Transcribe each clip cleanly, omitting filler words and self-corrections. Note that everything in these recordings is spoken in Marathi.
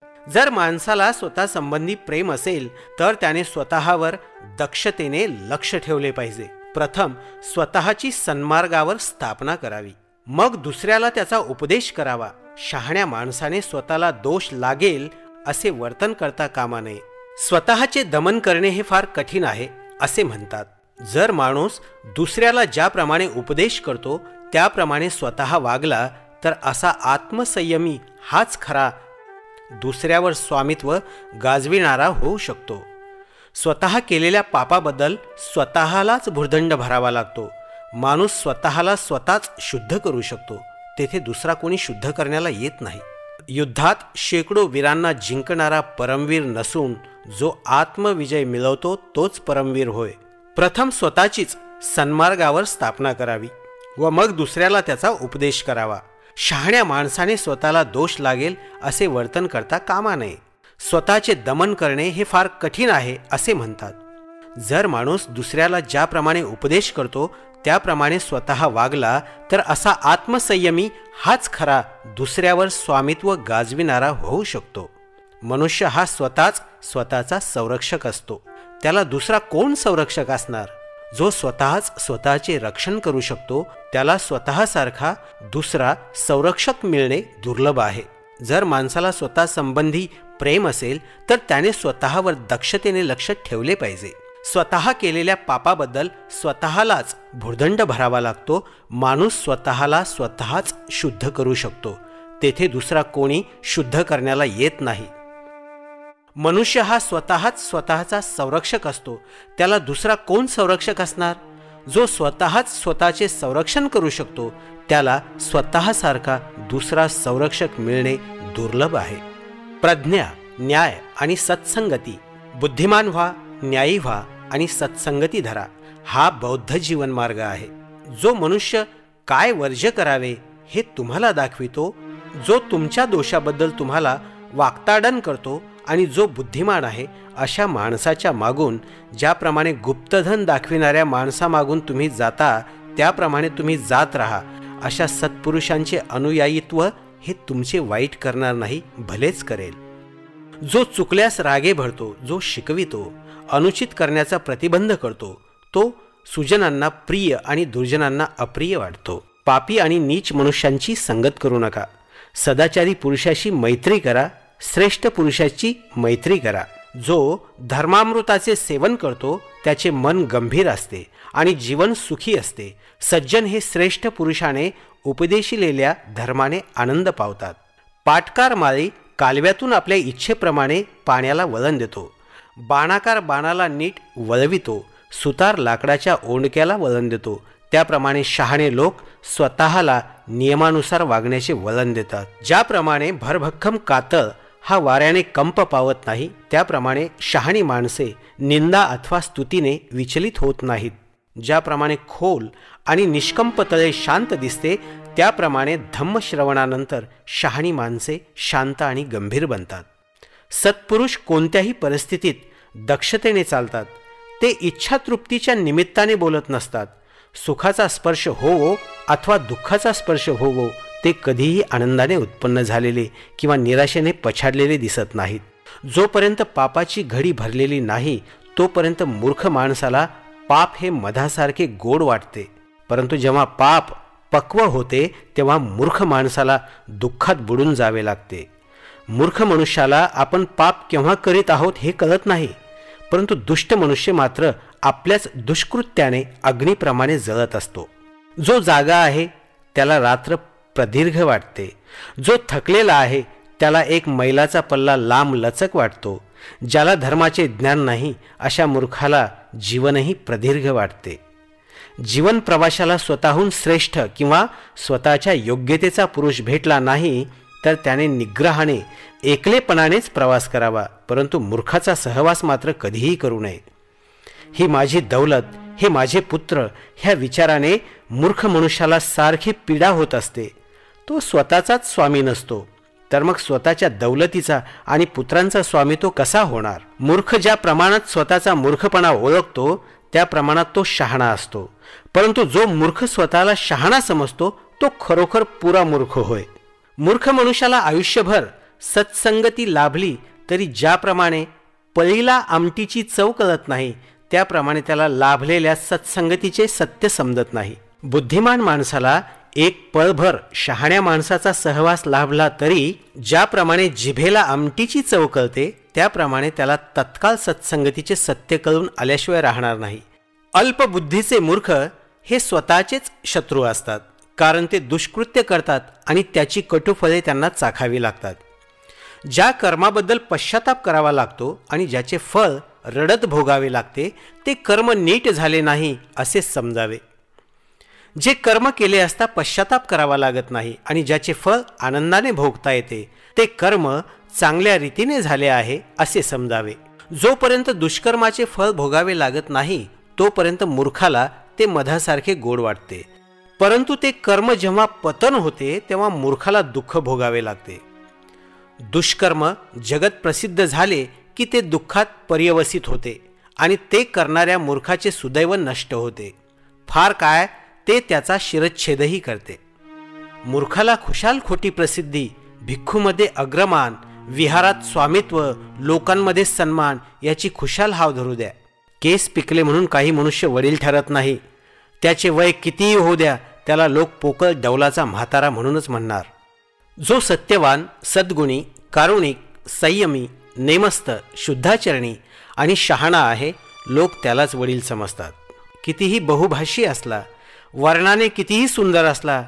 जर माणसाला स्वतः संबंधी प्रेम असेल तर त्याने स्वतःवर दक्षतेने लक्ष ठेवले पाहिजे. प्रथम स्वतःची सन्मार्गावर स्थापना करावी, मग दुसऱ्याला त्याचा उपदेश करावा. शहाण्या माणसाने स्वतःला दोष लागेल असे वर्तन करता कामा नये. स्वतःचे दमन करणे हे फार कठीण आहे असे म्हणतात. जर माणूस दुसऱ्याला ज्याप्रमाणे उपदेश करतो त्याप्रमाणे स्वतः वागला तर असा आत्मसंयमी हाच खरा दुसऱ्यावर स्वामित्व गाजविणारा होऊ शकतो. स्वतः केलेल्या पापाबद्दल स्वतःलाच भुर्दंड भरावा लागतो. माणूस स्वतःला स्वतःच शुद्ध करू शकतो, तेथे दुसरा कोणी शुद्ध करण्याला येत नाही. युद्धात शेकडो वीरांना जिंकणारा परमवीर नसून जो आत्मविजय मिळवतो तोच परमवीर होय. प्रथम स्वतःचीच सन्मार्गावर स्थापना करावी व मग दुसऱ्याला त्याचा उपदेश करावा. शहाण्या माणसाने स्वतःला दोष लागेल असे वर्तन करता कामा नये. स्वतःचे दमन करणे हे फार कठीण आहे असे म्हणतात. जर माणूस दुसऱ्याला ज्याप्रमाणे उपदेश करतो त्याप्रमाणे स्वतः वागला तर असा आत्मसंयमी हाच खरा दुसऱ्यावर स्वामित्व गाजविणारा होऊ शकतो. मनुष्य हा स्वतःच स्वतःचा संरक्षक असतो. त्याला दुसरा कोण संरक्षक असणार? जो स्वतःच स्वतःचे रक्षण करू शकतो त्याला स्वतःसारखा दुसरा संरक्षक मिळणे दुर्लभ आहे. जर माणसाला स्वतः संबंधी प्रेम असेल तर त्याने स्वतःवर दक्षतेने लक्ष ठेवले पाहिजे. स्वतः केलेल्या पापाबद्दल स्वतःलाच भुर्दंड भरावा लागतो. माणूस स्वतःला स्वतःच शुद्ध करू शकतो, तेथे दुसरा कोणी शुद्ध करण्याला येत नाही. मनुष्य हा स्वतःच स्वतःचा संरक्षक असतो, त्याला दुसरा कोण संरक्षक असणार? जो स्वतःच स्वतःचे संरक्षण करू शकतो त्याला स्वतःसारखा दुसरा संरक्षक मिळणे दुर्लभ आहे. प्रज्ञा, न्याय आणि सत्संगती. बुद्धिमान व्हा, न्यायी व्हा आणि सत्संगती धरा, हा बौद्ध जीवन मार्ग आहे. जो मनुष्य काय वर्ज्य करावे हे तुम्हाला दाखवितो, जो तुमच्या दोषाबद्दल तुम्हाला वाक्ताडन करतो आणि जो बुद्धिमान आहे अशा माणसाच्या मागून ज्याप्रमाणे गुप्तधन दाखविणाऱ्या माणसामागून तुम्ही जाता त्याप्रमाणे तुम्ही जात राहा. अशा सत्पुरुषांचे अनुयायीत्व हे तुमचे वाईट करणार नाही, भलेच करेल. जो चुकल्यास रागे भरतो, जो शिकवितो, अनुचित करण्याचा प्रतिबंध करतो, तो सुजनांना प्रिय आणि दुर्जनांना अप्रिय वाटतो. पापी आणि नीच मनुष्यांची संगत करू नका. सदाचारी पुरुषाशी मैत्री करा, श्रेष्ठ पुरुषाची मैत्री करा. जो धर्मामृताचे सेवन करतो त्याचे मन गंभीर असते आणि जीवन सुखी असते. सज्जन हे श्रेष्ठ पुरुषाने उपदेशिलेल्या धर्माने आनंद पावतात. पाटकार माळी कालव्यातून आपल्या इच्छेप्रमाणे पाण्याला वळण देतो. बाणाकार बाणाला नीट वळवितो. सुतार लाकडाच्या ओंडक्याला वळण देतो. त्याप्रमाणे शहाणे लोक स्वतःला नियमानुसार वागण्याचे वळण देतात. ज्याप्रमाणे भरभक्कम कातळ हा वाऱ्याने कंप पावत नाही त्याप्रमाणे शहाणी माणसे निंदा अथवा स्तुतीने विचलित होत नाहीत. ज्याप्रमाणे खोल आणि निष्कंप तळे शांत दिसते त्याप्रमाणे धम्मश्रवणानंतर शहाणी माणसे शांत आणि गंभीर बनतात. सत्पुरुष कोणत्याही परिस्थितीत दक्षतेने चालतात. ते इच्छातृप्तीच्या निमित्ताने बोलत नसतात. सुखाचा स्पर्श होवो अथवा दुःखाचा स्पर्श होवो ते कधीही आनंदाने उत्पन्न झालेले किंवा निराशेने पछाडलेले दिसत नाहीत. जोपर्यंत पापाची घडी भरलेली नाही तोपर्यंत मूर्ख माणसाला पाप हे मधासारखे गोड वाटते, परंतु जेव्हा पाप पक्व होते तेव्हा मूर्ख माणसाला दुःखात बुडून जावे लागते. मूर्ख मनुष्याला आपण पाप केव्हा करीत आहोत हे कळत नाही, परंतु दुष्ट मनुष्य मात्र आपल्याच दुष्कृत्याने अग्नीप्रमाणे जळत असतो. जो जागा आहे त्याला रात्र प्रदीर्घ वाटते. जो थकलेला आहे त्याला एक मैलाचा पल्ला लांब लचक वाटतो. ज्याला धर्माचे ज्ञान नाही अशा मूर्खाला जीवनही प्रदीर्घ वाटते. जीवन प्रवाशाला स्वतःहून श्रेष्ठ किंवा स्वतःच्या योग्यतेचा पुरुष भेटला नाही तर त्याने निग्रहाने एकलेपणानेच प्रवास करावा, परंतु मूर्खाचा सहवास मात्र कधीही करू नये. ही माझी दौलत, हे माझे पुत्र ह्या विचाराने मूर्ख मनुष्याला सारखी पीडा होत असते. तो स्वतःचाच स्वामी नसतो, तर मग स्वतःच्या दौलतीचा आणि पुत्रांचा स्वामी तो कसा होणार? मूर्ख ज्या प्रमाणात स्वतःचा मूर्खपणा ओळखतो त्या प्रमाणात तो शहाणा असतो, परंतु जो मूर्ख स्वतःला शहाणा समजतो तो खरोखर पुरा मूर्ख होय. मूर्ख मनुष्याला आयुष्यभर सत्संगती लाभली तरी ज्याप्रमाणे पळीला आमटीची चव कळत नाही त्याप्रमाणे त्याला लाभलेल्या सत्संगतीचे सत्य समजत नाही. बुद्धिमान माणसाला एक पळभर शहाण्या माणसाचा सहवास लाभला तरी ज्याप्रमाणे जिभेला आमटीची चव कळते त्याप्रमाणे त्याला तत्काळ सत्संगतीचे सत्य कळून आल्याशिवाय राहणार नाही. अल्पबुद्धीचे मूर्ख हे स्वतःचेच शत्रू असतात, कारण ते दुष्कृत्य करतात आणि त्याची कटुफळे त्यांना चाखावी लागतात. ज्या कर्माबद्दल पश्चाताप करावा लागतो आणि ज्याचे फळ रडत भोगावे लागते ते कर्म नीट झाले नाही असे समजावे. जे कर्म केले असता पश्चाताप करावा लागत नाही आणि ज्याचे फळ आनंदाने भोगता येते ते कर्म चांगल्या रीतीने झाले आहे असे समजावे. जोपर्यंत दुष्कर्माचे फळ भोगावे लागत नाही तोपर्यंत मूर्खाला ते मधासारखे गोड वाटते, परंतु ते कर्म जेव्हा पतन होते तेव्हा मूर्खाला दुःख भोगावे लागते. दुष्कर्म जगत प्रसिद्ध झाले की ते दुःखात पर्यवसित होते आणि ते करणाऱ्या मूर्खाचे सुदैव नष्ट होते. फार काय ते त्याचा शिरच्छेदही करते. मूर्खाला खुशाल खोटी प्रसिद्धी, भिक्खूमध्ये अग्रमान, विहारात स्वामित्व, लोकांमध्ये सन्मान याची खुशाल हाव धरू द्या. केस पिकले म्हणून काही मनुष्य वडील ठरत नाही. त्याचे वय कितीही होऊ द्या त्याला लोक पोकळ डौलाचा म्हातारा म्हणूनच म्हणणार. जो सत्यवान, सद्गुणी, कारुणिक, संयमी, नेमस्त, शुद्धाचरणी आणि शहाणा आहे लोक त्यालाच वडील समजतात. कितीही बहुभाषी असला, वर्णाने कितीही सुंदर असला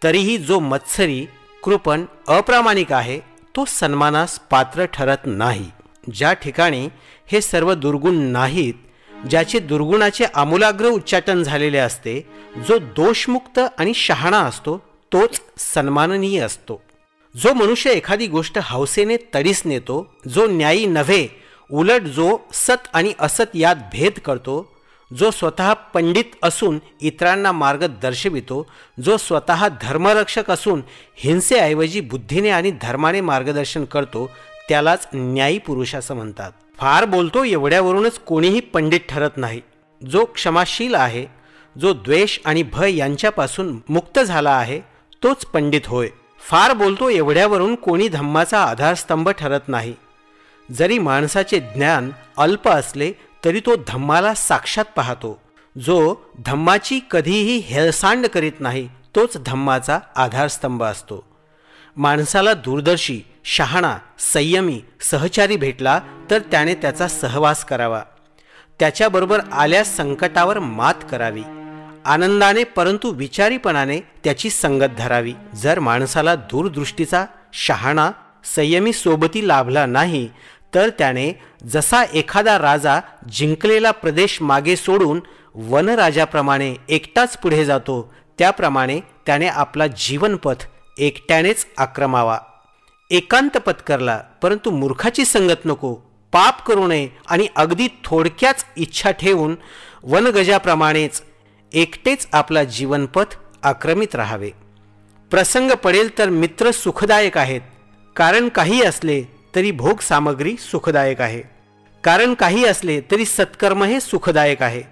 तरीही जो मत्सरी, कृपण, अप्रामाणिक आहे तो सन्मानास पात्र ठरत नाही. ज्या ठिकाणी हे सर्व दुर्गुण नाहीत, ज्याचे दुर्गुणाचे आमूलाग्र उच्चाटन झालेले असते, जो दोषमुक्त आणि शहाणा असतो तोच सन्माननीय असतो. जो मनुष्य एखादी गोष्ट हौसेने तडीस नेतो, जो न्यायी नव्हे उलट जो सत आणि असत यात भेद करतो, जो स्वतः पंडित असून इतरांना मार्ग दर्शवितो, जो स्वतः धर्मरक्षक असून हिंसेऐवजी बुद्धीने आणि धर्माने मार्गदर्शन करतो त्यालाच न्यायी पुरुष असं म्हणतात. फार बोलतो एवढ्यावरूनच कोणीही पंडित ठरत नाही. जो क्षमाशील आहे, जो द्वेष आणि भय यांच्यापासून मुक्त झाला आहे तोच पंडित होय. फार बोलतो एवढ्यावरून कोणी धम्माचा आधारस्तंभ ठरत नाही. जरी माणसाचे ज्ञान अल्प असले तरी तो धम्माला साक्षात पाहतो. जो धम्माची कधीही हेळसांड करीत नाही तोच धम्माचा आधारस्तंभ असतो. माणसाला दूरदर्शी, शहाणा, संयमी, सहचारी भेटला तर त्याने त्याचा सहवास करावा. त्याच्याबरोबर आल्यास संकटावर मात करावी. आनंदाने परंतु विचारीपणाने त्याची संगत धरावी. जर माणसाला दूरदृष्टीचा, शहाणा, संयमी सोबती लाभला नाही तर त्याने जसा एखादा राजा जिंकलेला प्रदेश मागे सोडून वनराजाप्रमाणे एकटाच पुढे जातो त्याप्रमाणे त्याने आपला जीवनपथ एकट्यानेच आक्रमावा. एकांत पत्करला, परंतु मूर्खाची संगत नको, पाप करू नये आणि अगदी थोडक्याच इच्छा ठेवून वनगजाप्रमाणेच एकटेच आपला जीवनपथ आक्रमित राहावे. प्रसंग पडेल तर मित्र सुखदायक आहेत, कारण काही असले तरी भोग सामग्री सुखदायक आहे. कारण काही असले तरी सत्कर्म हे सुखदायक आहे.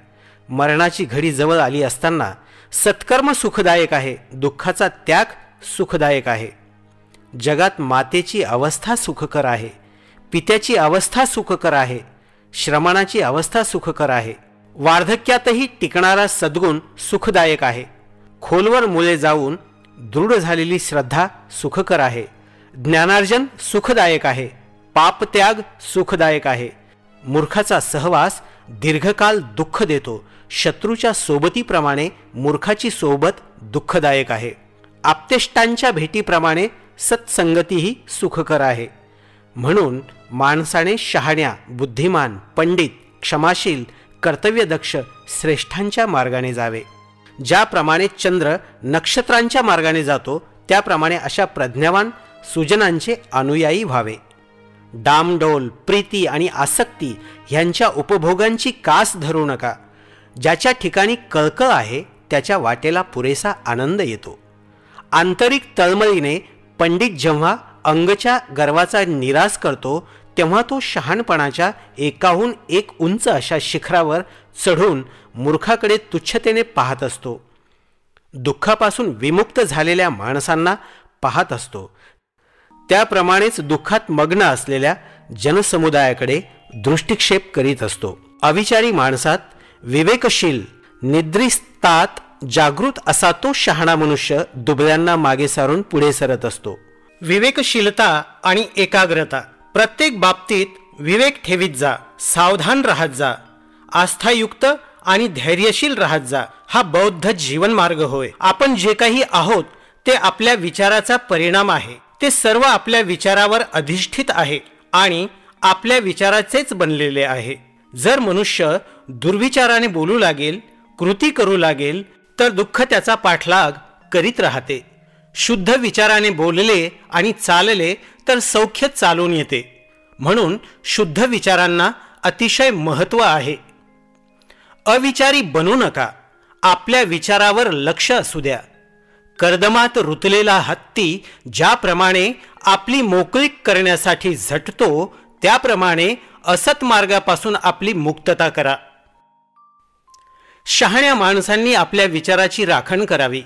मरणाची घडी जवळ आली असताना सत्कर्म सुखदायक आहे, दुःखाचा त्याग सुखदायक आहे. जगात मातेची अवस्था सुखकर आहे, पित्याची अवस्था सुखकर आहे, श्रमणाची अवस्था सुखकर आहे. वार्धक्यातही टिकणारा सद्गुण सुखदायक आहे. खोलवर मुळे जाऊन दृढ झालेली श्रद्धा सुखकर आहे. ज्ञानार्जन सुखदायक आहे. पापत्याग सुखदायक आहे. मूर्खाचा सहवास दीर्घकाल दुःख देतो. शत्रूच्या सोबतीप्रमाणे मूर्खाची सोबत दुःखदायक आहे. आप्तेष्टांच्या भेटीप्रमाणे सत्संगतीही सुखकर आहे. म्हणून माणसाने शहाण्या, बुद्धिमान, पंडित, क्षमाशील, कर्तव्यदक्ष श्रेष्ठांच्या मार्गाने जावे. ज्याप्रमाणे चंद्र नक्षत्रांच्या मार्गाने जातो त्याप्रमाणे अशा प्रज्ञावान सुजनांचे अनुयायी व्हावे. डामडोल, प्रीती आणि आसक्ती ह्यांच्या उपभोगांची कास धरू नका. ज्याच्या ठिकाणी कळकळ आहे त्याच्या वाटेला पुरेसा आनंद येतो. आंतरिक तळमळीने पंडित जेव्हा अंगच्या गर्वाचा निराश करतो तेव्हा तो शहाणपणाच्या एकाहून एक उंच अशा शिखरावर चढून मूर्खाकडे तुच्छतेने पाहत असतो. दुःखापासून विमुक्त झालेल्या माणसांना पाहत असतो. त्याप्रमाणेच दुःखात मग्न असलेल्या जनसमुदायाकडे दृष्टिक्षेप करीत असतो. अविचारी माणसात विवेकशील, निद्रिस्तात जागृत असा तो शहाणा मनुष्य दुबळ्यांना मागे सारून पुढे सरत असतो. विवेकशीलता आणि एकाग्रता. प्रत्येक बाबतीत विवेक ठेवीत जा, सावधान राहत जा, आस्थायुक्त आणि धैर्यशील राहत जा. हा बौद्ध जीवन मार्ग होय. आपण जे काही आहोत ते आपल्या विचाराचा परिणाम आहे. ते सर्व आपल्या विचारावर अधिष्ठित आहे आणि आपल्या विचाराचेच बनलेले आहे. जर मनुष्य दुर्विचाराने बोलू लागेल, कृती करू लागेल, तर दुःख त्याचा पाठलाग करीत राहते. शुद्ध विचाराने बोलले आणि चालले तर सौख्य चालून येते. म्हणून शुद्ध विचारांना अतिशय महत्त्व आहे. अविचारी बनू नका. आपल्या विचारावर लक्ष असू द्या. कर्दमात रुतलेला हत्ती ज्याप्रमाणे आपली मोकळीक करण्यासाठी झटतो, त्याप्रमाणे असत मार्गापासून आपली मुक्तता करा. शहाण्या माणसांनी आपल्या विचाराची राखण करावी,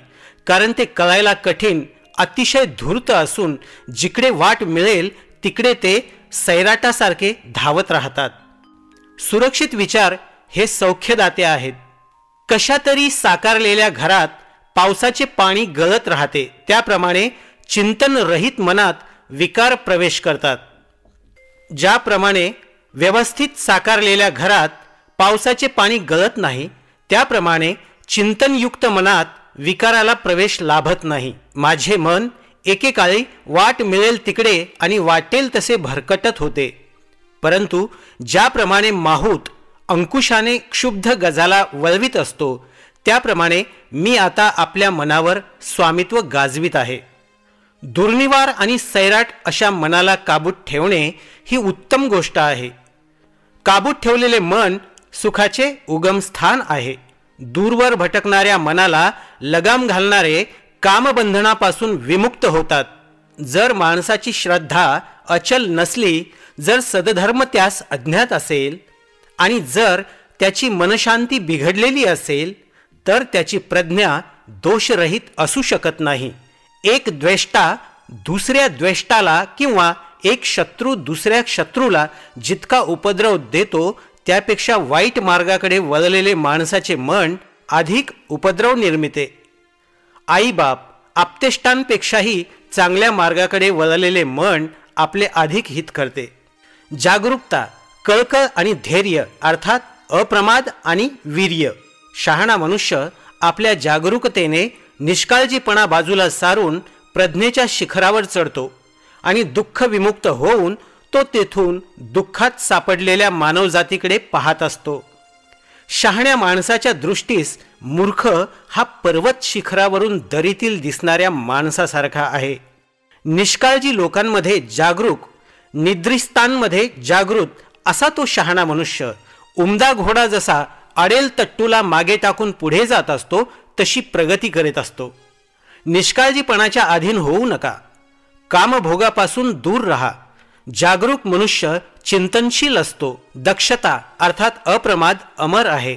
कारण ते कळायला कठीण, अतिशय धूर्त असून जिकडे वाट मिळेल तिकडे ते सैराटासारखे धावत राहतात. सुरक्षित विचार हे सौख्यदाते आहेत. कशा तरी साकारलेल्या घरात पावसाचे पाणी गळत राहते, त्याप्रमाणे चिंतन रहित मनात विकार प्रवेश करतात. ज्याप्रमाणे व्यवस्थित साकारलेल्या घरात पावसाचे पाणी गळत नाही, त्याप्रमाणे चिंतनयुक्त मनात विकाराला प्रवेश लाभत नाही. माझे मन एकेकाळी वाट मिळेल तिकडे आणि वाटेल तसे भरकटत होते, परंतु ज्याप्रमाणे माहूत अंकुशाने क्षुब्ध गजाला वळवित असतो, त्याप्रमाणे मी आता आपल्या मनावर स्वामित्व गाजवित आहे. दुर्निवार आणि सैराट अशा मनाला काबूत ठेवणे ही उत्तम गोष्ट आहे. काबूत ठेवलेले मन सुखाचे उगमस्थान आहे. दूरवर भटकणाऱ्या मनाला लगाम घालणारे कामबंधनापासून विमुक्त होतात. जर माणसाची श्रद्धा अचल नसली, जर सदधर्म त्यास अज्ञात असेल आणि जर त्याची मनशांती बिघडलेली असेल, तर त्याची प्रज्ञा दोषरहित असू शकत नाही. एक द्वेष्टा दुसऱ्या द्वेष्टाला किंवा एक शत्रू दुसऱ्या शत्रूला जितका उपद्रव देतो, त्यापेक्षा वाईट मार्गाकडे वळलेले माणसाचे मन अधिक उपद्रव निर्मिते. आईबाप आप्तेष्टांपेक्षाही चांगल्या मार्गाकडे वळलेले मन आपले अधिक हित करते. जागरूकता, कळकळ आणि धैर्य अर्थात अप्रमाद आणि वीर्य. शहाणा मनुष्य आपल्या जागरूकतेने निष्काळजीपणा बाजूला सारून प्रज्ञेच्या शिखरावर चढतो आणि दुःख विमुक्त होऊन तो तेथून दुःखात सापडलेल्या मानवजातीकडे पाहत असतो. शहाण्या माणसाच्या दृष्टीस मूर्ख हा पर्वत शिखरावरून दरीतील दिसणाऱ्या माणसासारखा आहे. निष्काळजी लोकांमध्ये जागरूक, निद्रिस्तांमध्ये जागृत असा तो शहाणा मनुष्य. उमदा घोडा जसा अडेल तट्टूला मागे टाकून पुढे जात असतो, तशी प्रगती करीत असतो. निष्काळजीपणाच्या अधीन होऊ नका. कामभोगापासून दूर राहा. जागरूक मनुष्य चिंतनशील असतो. दक्षता अर्थात अप्रमाद अमर आहे.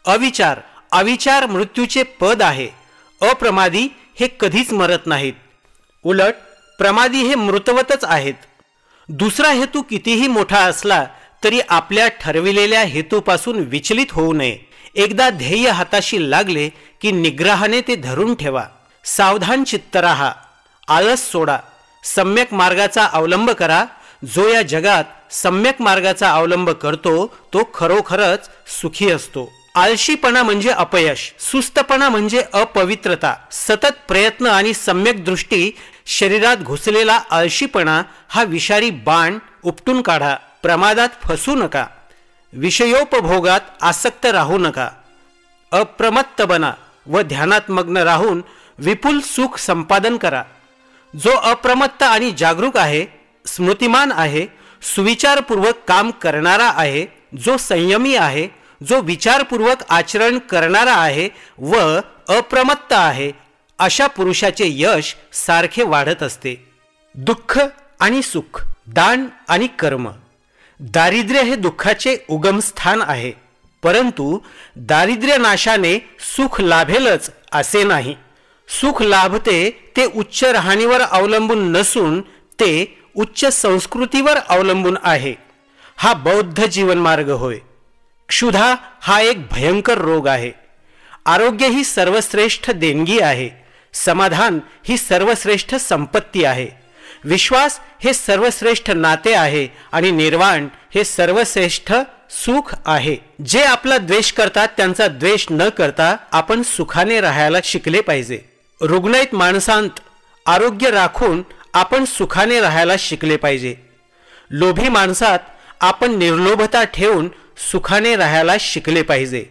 अविचार मृत्यूचे पद आहे. अप्रमादी हे कधीच मरत नाहीत, उलट प्रमादी हे मृतवतच आहेत. दुसरा हेतू कितीही मोठा असला तरी आपल्या ठरविलेल्या हेतूपासून विचलित होऊ नये. एकदा ध्येय हाताशी लागले की निग्रहाने ते धरून ठेवा. सावधान चित्त राहा. आळस सोडा. सम्यक मार्गाचा अवलंब करा. जो या जगात सम्यक मार्गाचा अवलंब करतो तो खरोखरच सुखी असतो. आळशीपणा म्हणजे अपयश, सुस्तपणा म्हणजे अपवित्रता. सतत प्रयत्न आणि सम्यक दृष्टी शरीरात घुसलेला आळशीपणा हा विषारी बाण उपटून काढा. प्रमादात फसू नका. विषयोपभोगात आसक्त राहू नका. अप्रमत्त बना व ध्यानात मग्न राहून विपुल सुख संपादन करा. जो अप्रमत्त आणि जागरूक आहे, स्मृतिमान आहे, सुविचारपूर्वक काम करणारा आहे, जो संयमी आहे, जो विचारपूर्वक आचरण करणारा आहे व अप्रमत्त आहे, अशा पुरुषाचे यश सारखे वाढत असते. दुःख आणि सुख, दान आणि कर्म. दारिद्र्य हे दुःखाचे उगमस्थान आहे, परंतु दारिद्र्य नाशाने सुख लाभेलच असे नाही. सुख लाभते ते उच्च राहणीवर अवलंबून नसून ते उच्च संस्कृतीवर अवलंबून आहे. हा बौद्ध जीवनमार्ग होय. क्षुधा हा एक भयंकर रोग आहे. आरोग्य ही सर्वश्रेष्ठ देणगी आहे. समाधान ही सर्वश्रेष्ठ संपत्ती आहे. विश्वास हे सर्वश्रेष्ठ नाते आहे आणि निर्वाण हे सर्वश्रेष्ठ सुख आहे. जे आपला द्वेष करतात त्यांचा द्वेष न करता आपण सुखाने राहायला शिकले पाहिजे. रुग्णयत माणसांत आरोग्य राखून आपण सुखाने राहायला शिकले पाहिजे. लोभी माणसात आपण निर्लोभता ठेवून सुखाने राहायला शिकले पाहिजे.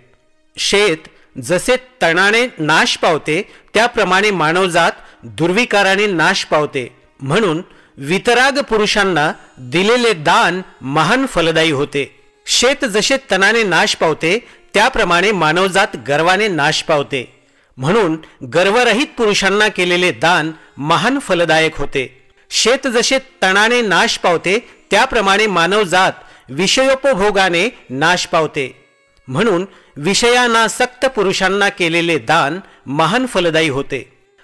शेत जसे तणाने नाश पावते त्याप्रमाणे मानवजात दुर्विकाराने नाश पावते. म्हणून वितराग पुरुषांना दिलेले दान महान फलदायी होते. शेत जसे तणाने नाश पावते त्याप्रमाणे मानवजात गर्वाने नाश पावते. म्हणून गर्वरहित पुरुषांना केलेले दान महान फलदायक होते. शेत जसे तणाने नाश पावते त्याप्रमाणे मानवजात विषयोपभोगाने नाश पावते. म्हणून विषयानासक्त पुरुषांना केलेले दान महान फलदायी होते.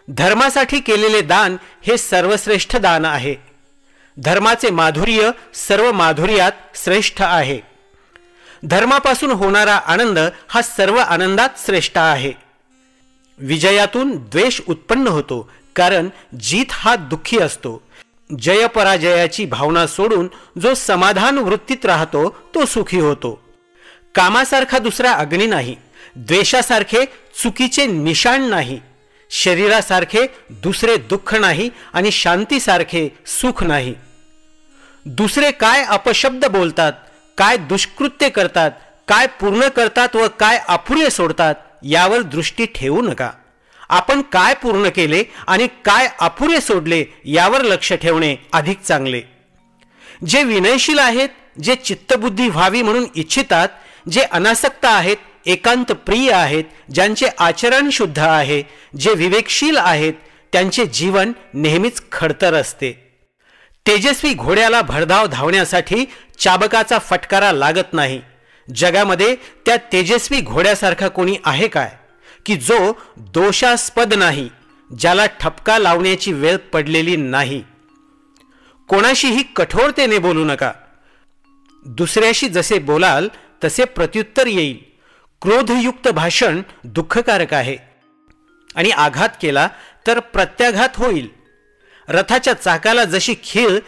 धर्मासाठी केलेले दान हे सर्वश्रेष्ठ दान आहे. धर्माचे माधुर्य सर्व माधुर्यात श्रेष्ठ आहे. धर्मापासून होणारा आनंद हा सर्व आनंदात श्रेष्ठ आहे. विजयातून द्वेष उत्पन्न होतो, कारण जीत हा दुःखी असतो. जय पराजयाची भावना सोडून जो समाधान वृत्तीत राहतो तो सुखी होतो. कामासारखा दुसरा अग्नी नाही, द्वेषासारखे चुकीचे निशाण नाही, शरीरासारखे दुसरे दुःख नाही आणि शांतीसारखे सुख नाही. दुसरे काय अपशब्द बोलतात, काय दुष्कृत्य करतात, काय पूर्ण करतात व काय अपुरे सोडतात यावर दृष्टी ठेवू नका. आपण काय पूर्ण केले आणि काय अपुरे सोडले यावर लक्ष ठेवणे अधिक चांगले. जे विनयशील आहेत, जे चित्तबुद्धी व्हावी म्हणून इच्छितात, जे अनासक्त आहेत, एकांत प्रिय आहेत, ज्यांचे आचरण शुद्ध आहे, जे विवेकशील आहेत, त्यांचे जीवन नेहमीच खडतर असते. तेजस्वी घोड्याला भरधाव धावण्यासाठी चाबकाचा फटकारा लागत नाही. जगामध्ये त्या तेजस्वी घोड्यासारखा कोणी आहे काय की जो दोषास्पद नाही, ज्याला ठपका लावण्याची वेळ पडलेली नाही. कोणाशीही कठोरतेने बोलू नका. दुसऱ्याशी जसे बोलाल तसे प्रत्युत्तर येईल. क्रोधयुक्त भाषण दुःखकारक आहे आणि आघात केला तर प्रत्याघात होईल. रथाच्या चाकाला जशी खीळ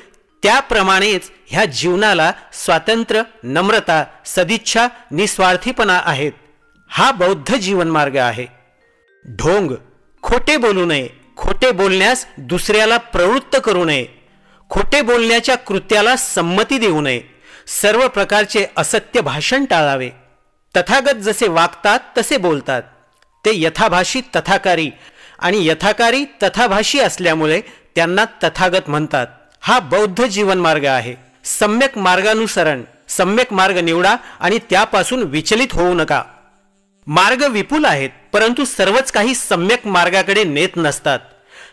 त्याप्रमाणेच ह्या जीवनाला स्वातंत्र्य, नम्रता, सदिच्छा, निस्वार्थीपणा आहेत. हा बौद्ध जीवनमार्ग आहे. ढोंग, खोटे बोलू नये. खोटे बोलण्यास दुसऱ्याला प्रवृत्त करू नये. खोटे बोलण्याच्या कृत्याला संमती देऊ नये. सर्व प्रकारचे असत्य भाषण टाळावे. तथागत जसे वागतात तसे बोलतात. ते यथाभाषी तथाकारी आणि यथाकारी तथाभाषी असल्यामुळे त्यांना तथागत म्हणतात. हा बौद्ध जीवनमार्ग आहे. सम्यक मार्गानुसरण, सम्यक मार्ग निवडा आणि त्यापासून विचलित होऊ नका. मार्ग विपुल आहेत, परंतु सर्वच काही सम्यक मार्गाकडे नेत नसतात.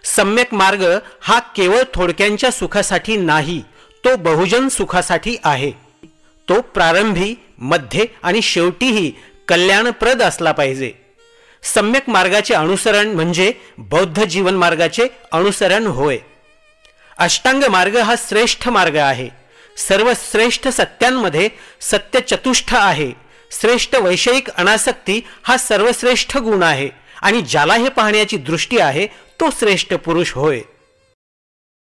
सम्यक मार्ग हा केवळ थोडक्यांच्या सुखासाठी नाही, तो बहुजन सुखासाठी आहे. तो प्रारंभी, मध्ये आणि शेवटीही कल्याणप्रद असला पाहिजे. सम्यक मार्गाचे अनुसरण म्हणजे बौद्ध जीवन मार्गाचे अनुसरण होय. अष्टांग मार्ग हा श्रेष्ठ मार्ग आहे. सर्व श्रेष्ठ सत्यांमध्ये सत्य चतुष्ट आहे. श्रेष्ठ वैषयिक अनासक्ती हा सर्वश्रेष्ठ गुण आहे आणि ज्याला हे पाहण्याची दृष्टी आहे तो श्रेष्ठ पुरुष होय.